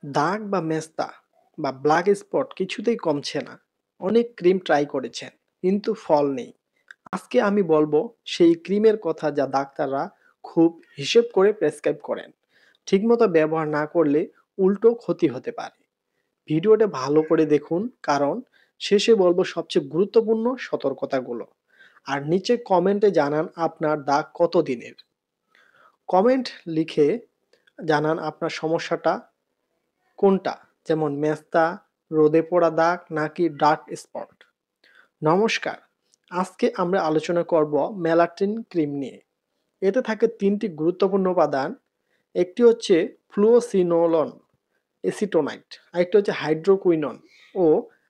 দাগ বা মেস্তা বা ব্ল্যাক স্পট কিছুতেই কমছে না। অনেক ক্রিম ট্রাই করেছেন, কিন্তু ফল নেই। আজকে আমি বলবো সেই ক্রিমের কথা যা ডাক্তাররা খুব হিসেব করে প্রেসক্রাইব করেন। ঠিকমতো ব্যবহার না করলে উল্টো ক্ষতি হতে পারে। ভিডিওটা ভালো করে দেখুন, কারণ শেষে বলবো সবচেয়ে গুরুত্বপূর্ণ সতর্কতাগুলো। আর নিচে কমেন্টে জানান আপনার দাগ কত দিনের। কমেন্ট লিখে জানান আপনার সমস্যাটা কোনটা, যেমন মেস্তা, রোদে পোড়া দাগ নাকি ডার্ক স্পট। নমস্কার, আজকে আমরা আলোচনা করব মেলাটিন ক্রিম নিয়ে। এতে থাকে তিনটি গুরুত্বপূর্ণ উপাদান। একটি হচ্ছে ফ্লুওসিনোলন এসিটোনাইট, আরেকটি হচ্ছে হাইড্রোকুইনন ও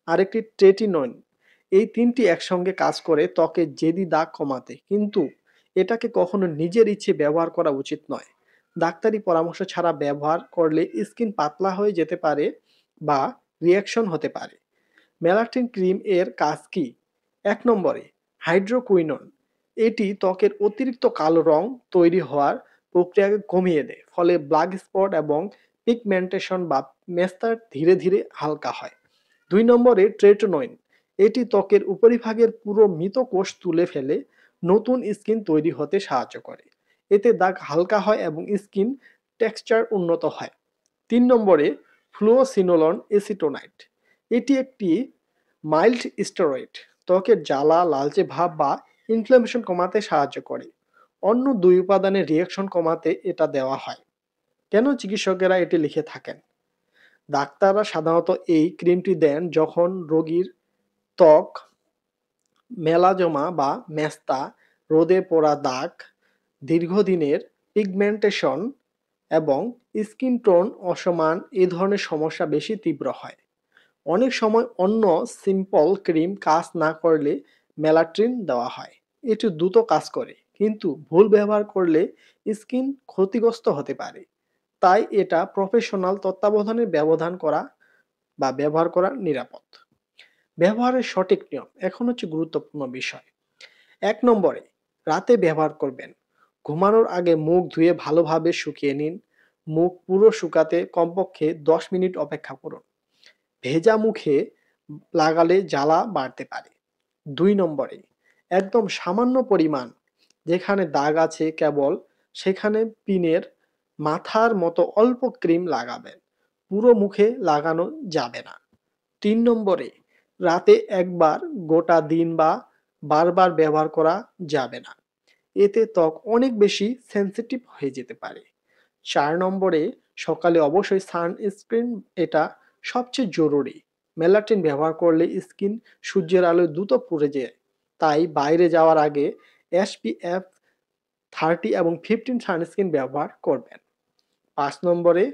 আরেকটি ট্রেটিনোইন। এই তিনটি একসঙ্গে কাজ করে ত্বকের জেদি দাগ কমাতে, কিন্তু এটাকে কখনো নিজের ইচ্ছে ব্যবহার করা উচিত নয়। ডাক্তারি পরামর্শ ছাড়া ব্যবহার করলে স্কিন পাতলা হয়ে যেতে পারে বা রিঅ্যাকশন হতে পারে। মেলাটিন ক্রিম এর কাজ কি? ১ নম্বরে হাইড্রোকুইনন। এটি ত্বকের অতিরিক্ত কালো রং তৈরি হওয়ার প্রক্রিয়াকে কমিয়ে দেয়, ফলে ব্ল্যাক স্পট এবং পিগমেন্টেশন বা মেস্তা ধীরে ধীরে হালকা হয়। ২ নম্বরে ট্রেটোনোইন। এটি ত্বকের উপরিভাগের পুরো মৃত কোষ তুলে ফেলে নতুন স্কিন তৈরি হতে সাহায্য করে। এতে দাগ হালকা হয় এবং স্কিন টেক্সচার উন্নত হয়। ৩ নম্বরে ফ্লুওসিনোলন এসিটোনাইট। এটি একটি মাইল্ড স্টেরয়েড, ত্বকের জ্বালা, লালচে ভাব বা ইনফ্লামেশন কমাতে সাহায্য করে। অন্য দুই উপাদানের রিঅ্যাকশন কমাতে এটা দেওয়া হয়। কেন চিকিৎসকেরা এটি লিখে থাকেন? ডাক্তাররা সাধারণত এই ক্রিমটি দেন যখন রোগীর ত্বক মেলাজমা বা মেস্তা, রোদে পোড়া দাগ, দীর্ঘদিনের পিগমেন্টেশন এবং স্কিন টোন অসমান এই ধরনের সমস্যা বেশি তীব্র হয়। অনেক সময় অন্য সিম্পল ক্রিম কাজ না করলে মেলাট্রিন দেওয়া হয়। এটি দ্রুত কাজ করে, কিন্তু ভুল ব্যবহার করলে স্কিন ক্ষতিগ্রস্ত হতে পারে। তাই এটা প্রফেশনাল তত্ত্বাবধানে ব্যবহার করা নিরাপদ। ব্যবহারের সঠিক নিয়ম এখন হচ্ছে গুরুত্বপূর্ণ বিষয়। ১ নম্বরে রাতে ব্যবহার করবেন। ঘুমানোর আগে মুখ ধুয়ে ভালোভাবে শুকিয়ে নিন। মুখ পুরো শুকাতে কমপক্ষে ১০ মিনিট অপেক্ষা করুন। ভেজা মুখে লাগালে জ্বালা বাড়তে পারে। ২ নম্বরে একদম সামান্য পরিমাণ, যেখানে দাগ আছে কেবল সেখানে পিনের মাথার মতো অল্প ক্রিম লাগাবেন। পুরো মুখে লাগানো যাবে না। ৩ নম্বরে রাতে একবার, গোটা দিন বা বারবার ব্যবহার করা যাবে না। এতে ত্বক অনেক বেশি সেনসিটিভ হয়ে যেতে পারে। ৪ নম্বরে সকালে অবশ্যই সানস্ক্রিন, এটা সবচেয়ে জরুরি। মেলাটিন ব্যবহার করলে স্কিন সূর্যের আলোয় দ্রুত পুড়ে যায়। তাই বাইরে যাওয়ার আগে SPF 30 এবং 15 সানস্ক্রিন ব্যবহার করবেন। ৫ নম্বরে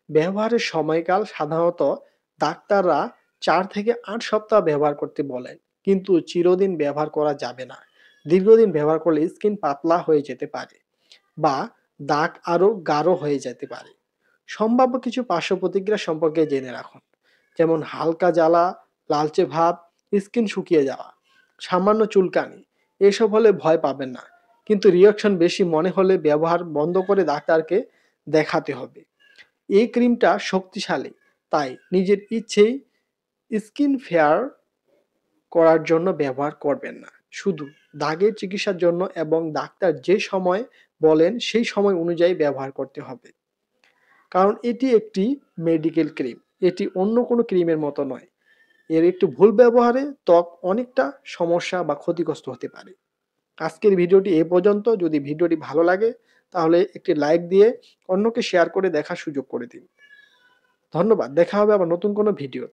ব্যবহারের সময়কাল সাধারণত ডাক্তাররা ৪ থেকে ৮ সপ্তাহ ব্যবহার করতে বলেন, কিন্তু চিরদিন ব্যবহার করা যাবে না। দীর্ঘদিন ব্যবহার করলে স্কিন পাতলা হয়ে যেতে পারে বা দাগ আরো গাঢ় হয়ে যেতে পারে। সম্ভাব্য কিছু পার্শ্ব প্রতিক্রিয়া সম্পর্কে জেনে রাখুন, যেমন হালকা জ্বালা, লালচে ভাব, স্কিন শুকিয়ে যাওয়া, সামান্য চুলকানি। এসব হলে ভয় পাবেন না, কিন্তু রিঅ্যাকশন বেশি মনে হলে ব্যবহার বন্ধ করে ডাক্তারকে দেখাতে হবে। এই ক্রিমটা শক্তিশালী, তাই নিজের ইচ্ছেই স্কিন ফেয়ার করার জন্য ব্যবহার করবেন না। শুধু দাগের চিকিৎসার জন্য, এবং ডাক্তার যে সময় বলেন সেই সময় অনুযায়ী ব্যবহার করতে হবে। কারণ এটি একটি মেডিকেল ক্রিম, এটি অন্য কোনো ক্রিমের মতো নয়। এর একটু ভুল ব্যবহারে ত্বক অনেকটা সমস্যা বা ক্ষতিগ্রস্ত হতে পারে। আজকের ভিডিওটি এ পর্যন্ত। যদি ভিডিওটি ভালো লাগে তাহলে একটি লাইক দিয়ে অন্যকে শেয়ার করে দেখার সুযোগ করে দিন। ধন্যবাদ। দেখা হবে আবার নতুন কোনো ভিডিও।